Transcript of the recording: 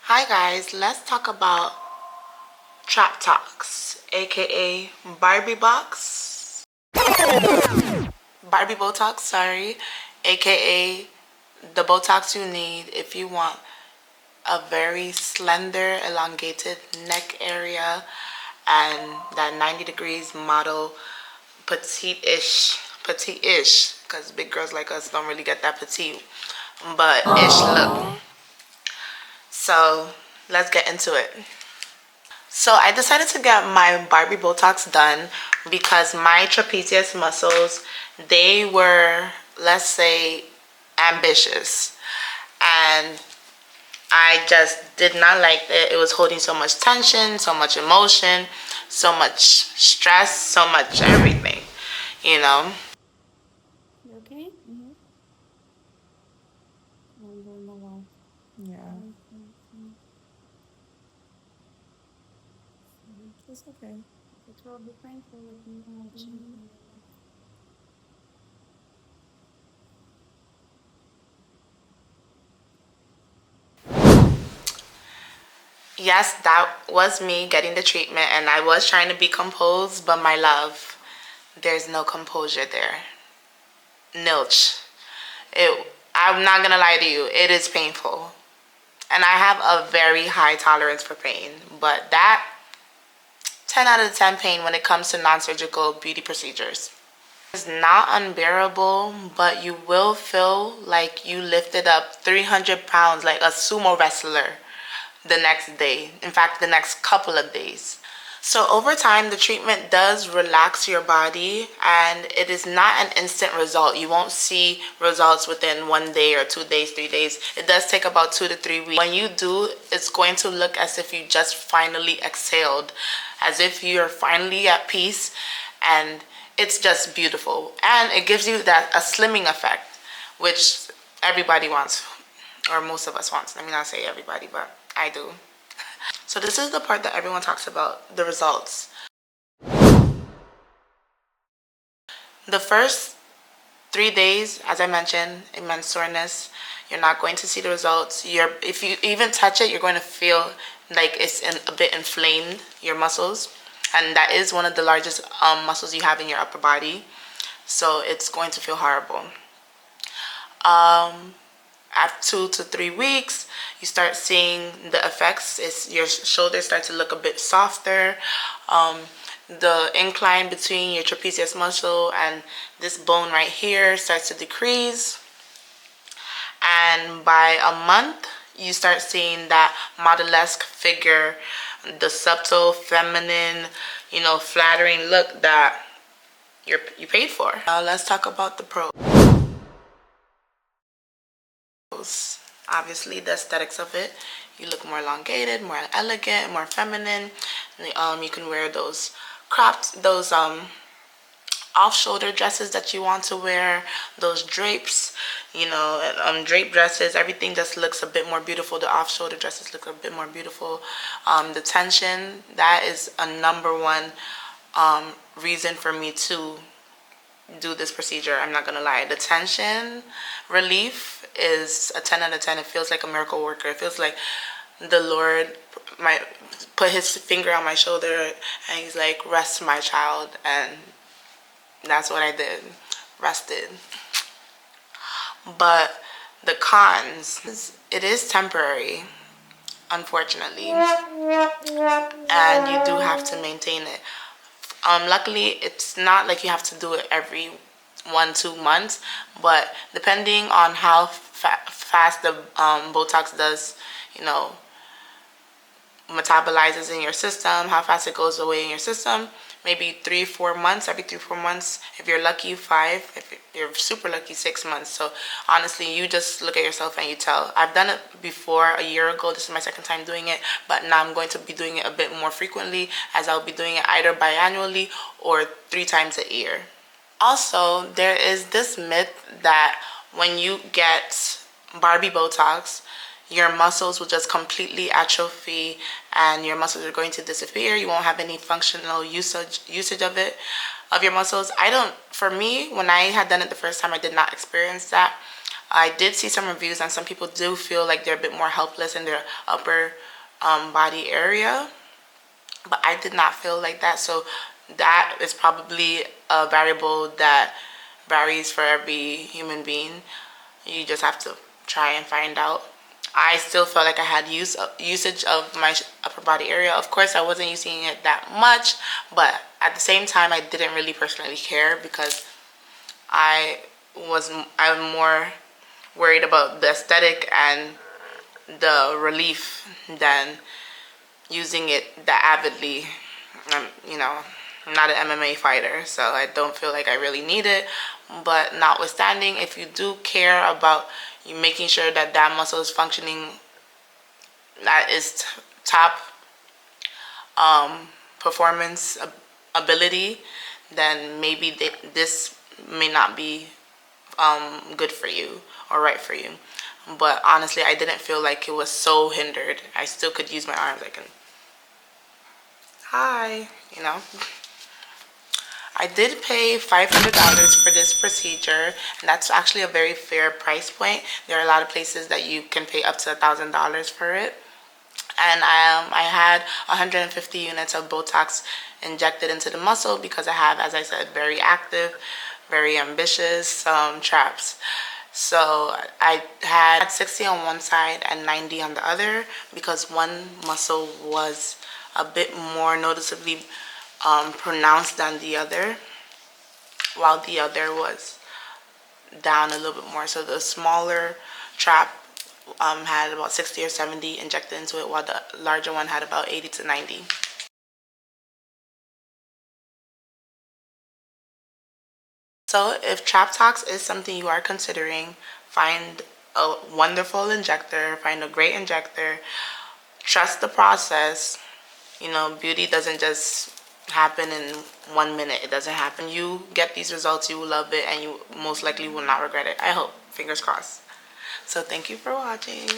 Hi guys, let's talk about Trap Tox, aka Barbie Botox, sorry, aka the Botox you need if you want a very slender, elongated neck area and that 90 degrees model petite-ish, because big girls like us don't really get that petite, but ish look. So let's get into it. So I decided to get my Barbie Botox done because my trapezius muscles, they were, let's say, ambitious. And I just did not like it. It was holding so much tension, so much emotion, so much stress, so much everything, you know? You okay? Yeah, it's okay. It will be painful if you watch it. Yes, that was me getting the treatment, and I was trying to be composed, but my love, there's no composure there. Nilch. I'm not gonna lie to you, it is painful. And I have a very high tolerance for pain, but that 10 out of 10 pain when it comes to non-surgical beauty procedures. It's not unbearable, but you will feel like you lifted up 300 pounds like a sumo wrestler the next day. In fact, the next couple of days. So over time, the treatment does relax your body, and it is not an instant result. You won't see results within 1 day or 2 days, 3 days. It does take about 2 to 3 weeks. When you do, it's going to look as if you just finally exhaled, as if you're finally at peace, and it's just beautiful. And it gives you that a slimming effect, which everybody wants, or most of us wants. Let me not say everybody, but I do. So this is the part that everyone talks about, the results. The first 3 days, as I mentioned, immense soreness. You're not going to see the results. If you even touch it, you're going to feel like it's a bit inflamed, your muscles. And that is one of the largest muscles you have in your upper body. So it's going to feel horrible. After 2 to 3 weeks, you start seeing the effects. Your shoulders start to look a bit softer. The incline between your trapezius muscle and this bone right here starts to decrease. And by a month, you start seeing that model-esque figure, the subtle, feminine, flattering look that you paid for. Now let's talk about the pros. Obviously, the aesthetics of it. You look more elongated, more elegant, more feminine. You can wear those off-shoulder dresses that you want to wear, those drapes, drape dresses. Everything just looks a bit more beautiful. The off-shoulder dresses look a bit more beautiful. The tension, that is a number one reason for me to do this procedure. I'm not gonna lie, the tension relief is a 10 out of 10. It feels like a miracle worker. It feels like the Lord might put his finger on my shoulder and he's like, rest my child. And that's what I did, rested. But the cons, it is temporary, unfortunately, and you do have to maintain it. Luckily, it's not like you have to do it every 1-2 months, but depending on how fast the Botox does, metabolizes in your system, how fast it goes away in your system, maybe 3-4 months, every 3-4 months. If you're lucky, 5. If you're super lucky, 6 months. So honestly, you just look at yourself and you tell. I've done it before a year ago. This is my second time doing it, but now I'm going to be doing it a bit more frequently, as I'll be doing it either biannually or 3 times a year. Also, there is this myth that when you get Barbie Botox, your muscles will just completely atrophy and your muscles are going to disappear. You won't have any functional usage of your muscles. For me, when I had done it the first time, I did not experience that. I did see some reviews, and some people do feel like they're a bit more helpless in their upper body area, but I did not feel like that. So that is probably a variable that varies for every human being. You just have to try and find out. I still felt like I had usage of my upper body area. Of course, I wasn't using it that much, but at the same time, I didn't really personally care because I'm more worried about the aesthetic and the relief than using it that avidly. You know, I'm not an MMA fighter, so I don't feel like I really need it. But notwithstanding, if you do care about you making sure that that muscle is functioning, that is top performance ability, then maybe this may not be good for you or right for you. But honestly, I didn't feel like it was so hindered. I still could use my arms. I can, hi, you know. I did pay $500 for this procedure, and that's actually a very fair price point. There are a lot of places that you can pay up to $1,000 for it. And I had 150 units of Botox injected into the muscle because I have, as I said, very active, very ambitious traps. So I had 60 on one side and 90 on the other because one muscle was a bit more noticeably pronounced than the other, while the other was down a little bit more. So the smaller trap had about 60 or 70 injected into it, while the larger one had about 80 to 90. So if Trap Tox is something you are considering, find a wonderful injector, find a great injector, trust the process. You know, beauty doesn't just happen in 1 minute. It doesn't happen. You get these results, you will love it, and you most likely will not regret it. I hope. Fingers crossed. So thank you for watching.